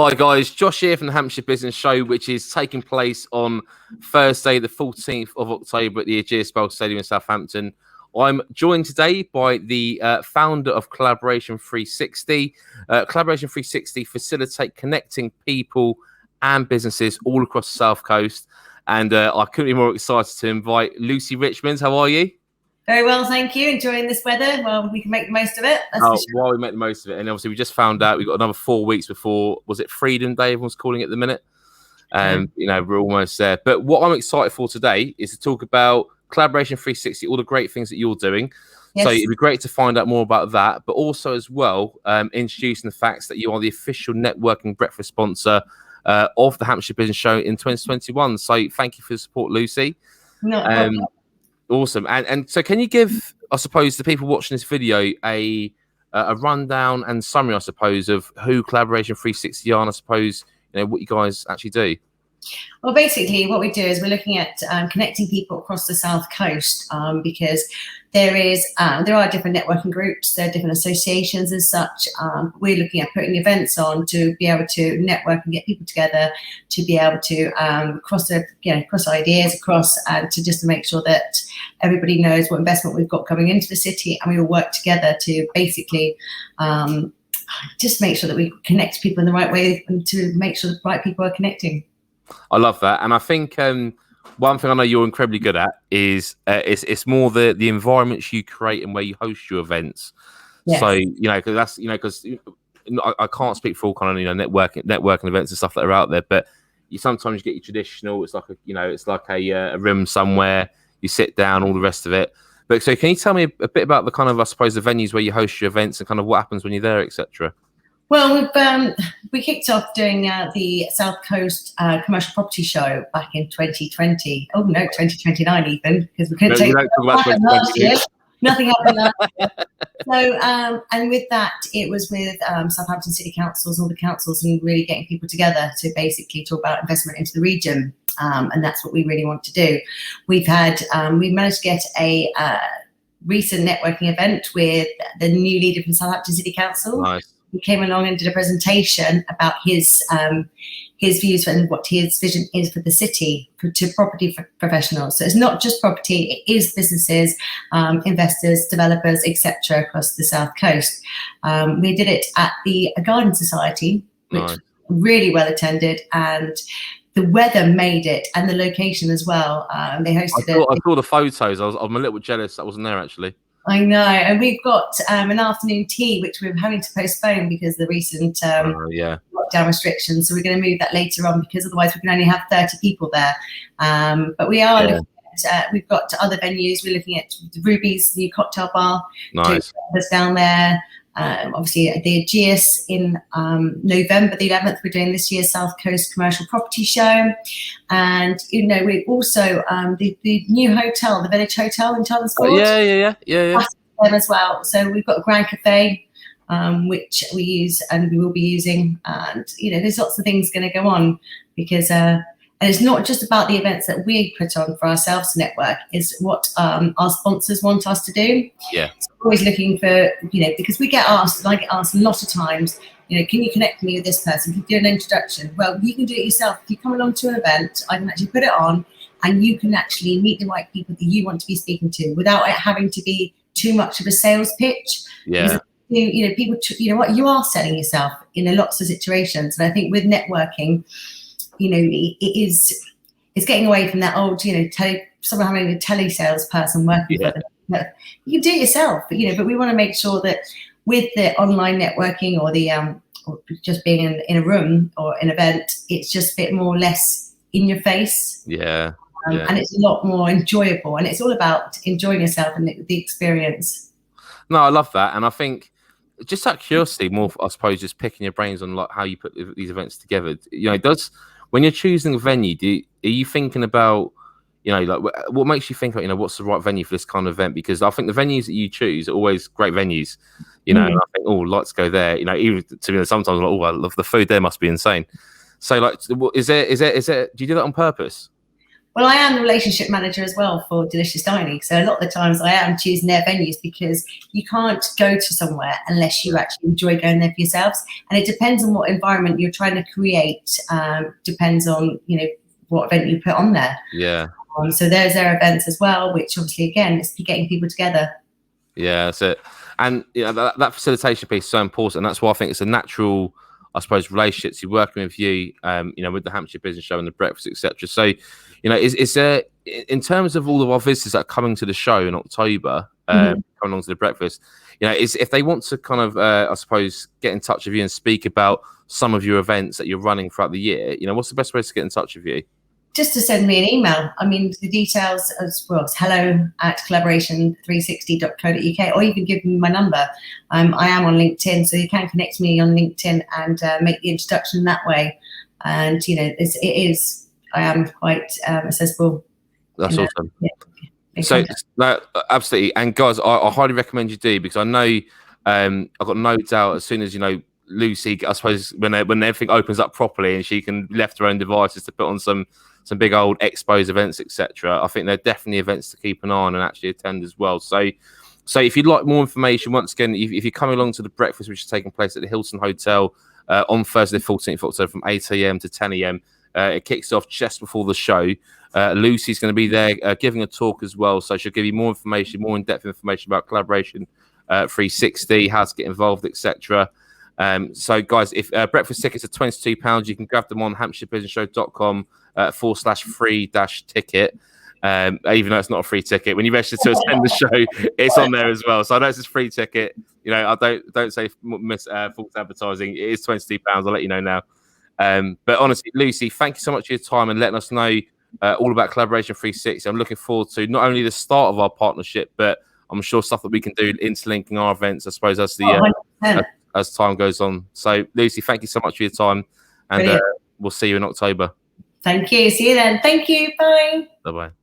Hi guys, Josh here from the Hampshire Business Show, which is taking place on Thursday, the 14th of October at the Ageas Bell Stadium in Southampton. I'm joined today by the founder of Collaboration 360. Collaboration 360 facilitate connecting people and businesses all across the South Coast. And I couldn't be more excited to invite Lucy Richmond. How are you? Very well, thank you. Enjoying this weather. Well, we can make the most of it. While we make the most of it. And obviously, we just found out we've got another 4 weeks before, was it Freedom Day? Everyone's calling it at the minute. We're almost there. But what I'm excited for today is to talk about Collaboration 360, all the great things that you're doing. Yes. So it'd be great to find out more about that, but also as well, introducing the facts that you are the official networking breakfast sponsor of the Hampshire Business Show in 2021. So thank you for the support, Lucy. No. Awesome. And so can you give, I suppose, the people watching this video a rundown and summary, I suppose, of who Collaboration 360 are and I suppose, what you guys actually do? Well, basically, what we do is we're looking at connecting people across the South Coast because there are different networking groups, there are different associations as such. We're looking at putting events on to be able to network and get people together, to be able to cross ideas across, and to make sure that everybody knows what investment we've got coming into the city, and we all work together to basically just make sure that we connect people in the right way and to make sure the right people are connecting. I love that, and I think one thing I know you're incredibly good at is it's more the environments you create and where you host your events. Yes. So because I can't speak for all kind of networking events and stuff that are out there, but you sometimes get your traditional. It's like a room somewhere. You sit down, all the rest of it. But so, can you tell me a bit about the kind of, I suppose, the venues where you host your events and kind of what happens when you're there, etc.? Well, we kicked off doing the South Coast Commercial Property Show back in 2020. Oh no, 2029 even, because we couldn't take last year. Nothing happened last year. So, and with that, it was with Southampton City Councils, all the councils, and really getting people together to basically talk about investment into the region. And that's what we really want to do. We managed to get a recent networking event with the new leader from Southampton City Council. Nice. He came along and did a presentation about his views and what his vision is for the city to property professionals. So it's not just property; it is businesses, investors, developers, etc. across the South Coast. We did it at the Garden Society, which was really well attended, and the weather made it, and the location as well. They hosted I saw the photos. I'm a little bit jealous I wasn't there actually. I know, and we've got an afternoon tea, which we're having to postpone because of the recent lockdown restrictions. So we're going to move that later on because otherwise we can only have 30 people there. But we are looking at, we've got other venues. We're looking at Ruby's new cocktail bar. Nice. That's down there. Obviously, at the Ageas in November the 11th, we're doing this year's South Coast Commercial Property Show. And, we also, the new hotel, the Village Hotel in Chelmsford. Yeah. Them as well. So we've got a Grand Cafe, which we use and we will be using. And, there's lots of things going to go on because and it's not just about the events that we put on for ourselves to network, it's what our sponsors want us to do. Yeah. So we're always looking for, because we get asked, and I get asked a lot of times, can you connect me with this person? Can you do an introduction? Well, you can do it yourself. If you come along to an event, I can actually put it on and you can actually meet the right people that you want to be speaking to without it having to be too much of a sales pitch. Yeah. Because, people, you are selling yourself in lots of situations. And I think with networking, it's getting away from that old, someone having a telesales person working for them. You can do it yourself, but we want to make sure that with the online networking or the or just being in a room or an event, it's just a bit more less in your face. Yeah. And it's a lot more enjoyable, and it's all about enjoying yourself and the experience. No, I love that, and I think just out of curiosity, more I suppose, just picking your brains on how you put these events together. When you're choosing a venue, are you thinking about, what makes you think about, what's the right venue for this kind of event? Because I think the venues that you choose are always great venues, and I think, let's go there. Even to me, sometimes I'm like, I love the food there, must be insane. So, do you do that on purpose? Well, I am the relationship manager as well for Delicious Dining. So a lot of the times I am choosing their venues, because you can't go to somewhere unless you actually enjoy going there for yourselves. And it depends on what environment you're trying to create. Depends on, you know, what event you put on there. Yeah. So there's their events as well, which obviously, again, is getting people together. Yeah, that's it. And you know, that facilitation piece is so important. And that's why I think it's a natural, I suppose, relationships you're working with you know, with the Hampshire Business Show and the breakfast, etc. So, you know, is there, in terms of all of our visitors that are coming to the show in October, coming along to the breakfast, you know, if they want to kind of, I suppose, get in touch with you and speak about some of your events that you're running throughout the year, you know, what's the best way to get in touch with you? Just to send me an email. I mean, the details as well, hello@collaboration360.co.uk, or you can give me my number. I am on LinkedIn, so you can connect me on LinkedIn and make the introduction that way. And, you know, I am quite accessible. That's awesome. So, no, absolutely. And guys, I highly recommend you do, because I know I've got no doubt, as soon as, you know, Lucy, I suppose, when everything opens up properly and she can left her own devices to put on some big old expos, events, etc., I think they're definitely events to keep an eye on and actually attend as well. So if you'd like more information, once again, if you're coming along to the breakfast, which is taking place at the Hilton Hotel on Thursday, 14th October from 8 a.m. to 10 a.m., it kicks off just before the show. Lucy's going to be there giving a talk as well, so she'll give you more information, more in-depth information about Collaboration 360, how to get involved, etc. So guys, if breakfast tickets are £22, you can grab them on hampshirebusinessshow.com /free-ticket. Even though it's not a free ticket, when you register to attend the show, it's on there as well. So I know it's a free ticket. You know, I don't say miss false advertising. It is £22. I'll let you know now. But honestly, Lucy, thank you so much for your time and letting us know all about Collaboration 360. I'm looking forward to not only the start of our partnership, but I'm sure stuff that we can do interlinking our events, I suppose, as the as time goes on. So, Lucy, thank you so much for your time, and we'll see you in October. Thank you. See you then. Thank you. Bye. Bye-bye.